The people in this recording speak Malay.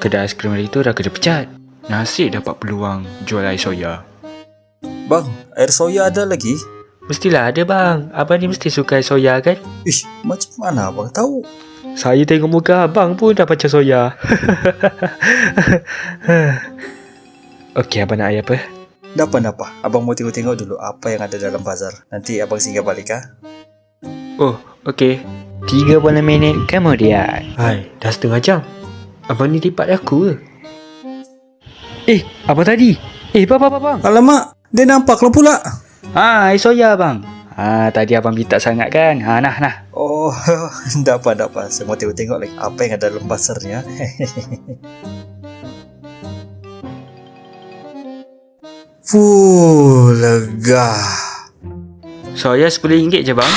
Kedai aiskrim hari tu dah kena pecat. Nasib dapat peluang jual air soya. Bang, air soya ada lagi? Mestilah ada bang. Abang ni mesti suka air soya kan? Ish, macam mana abang tahu? Saya tengok muka abang pun dah macam soya. Okey, abang nak air apa? Napa. Abang mau tengok-tengok dulu apa yang ada dalam bazar. Nanti abang singgah balik ah. Oh, okey. 30 minit kemudian. Hai, dah setengah jam. Abang ni lipat aku ke? Abang tadi. Bang. Alamak, dia nampak lo pula. Air soya bang. Tadi abang minta sangat kan? Nah. Oh, napa. Saya mau tengok lagi apa yang ada dalam bazarnya. Fuh, lega. Soya RM10 je bang.